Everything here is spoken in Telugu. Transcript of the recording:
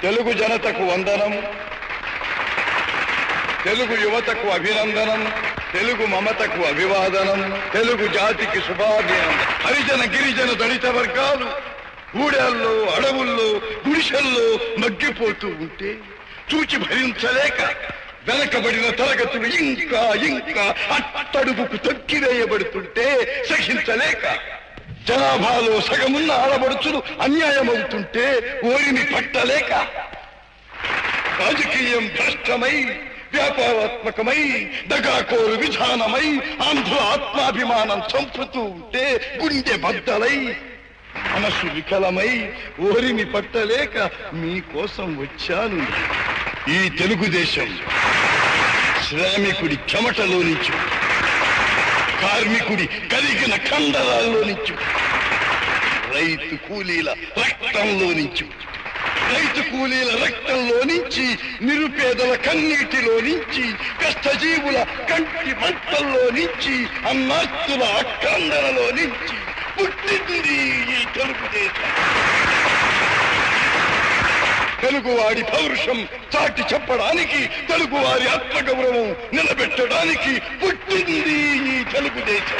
తెలుగు జనతకు వందనం, తెలుగు యువతకు అభినందనం, తెలుగు మమతకు అభివాదనం, తెలుగు జాతికి శుభాభినందనం. హరిజన గిరిజన దళిత వర్గాలు ఊడేల్లో, అడవుల్లో, గుడిసెల్లో మగ్గిపోతూ ఉంటే చూచి భరించలేక వెనకబడిన తరగతులు ఇంకా ఇంకా అట్టడుగుకు తొక్కివేయబడుతుంటే సహించలేక జనాభాలో సగమున్న ఆడబడుచులు అన్యాయమవుతుంటే ఓరిని పట్టలేక రాజకీయం భ్రష్టమై వ్యాపారాత్మకమై దగాకోరు విధానమై ఆంధ్ర ఆత్మాభిమానం చంపుతూ ఉంటే గుండె బద్దలై మనసు వికలమై ఓరిని పట్టలేక మీకోసం వచ్చాను. ఈ తెలుగుదేశం శ్రామికుడి చెమటలో నుంచి, కార్మికుడి కరిగిన కండరాల్లో నుంచి, రైతు కూలీల రక్తంలో నుంచి, రైతు కూలీల రక్తంలో నుంచి, నిరుపేదల కన్నీటిలో నుంచి, కష్టజీవుల కంటి మంటల్లో నుంచి, అన్నాస్తుల అక్రందనలో నుంచి పుట్టింది ఈ తెలుగుదేశం. తెలుగువాడి పౌరుషం చాటి చెప్పడానికి, తెలుగువారి ఆత్మగౌరవం నిలబెట్టడానికి పుట్టింది ఈ తెలుగుదేశం.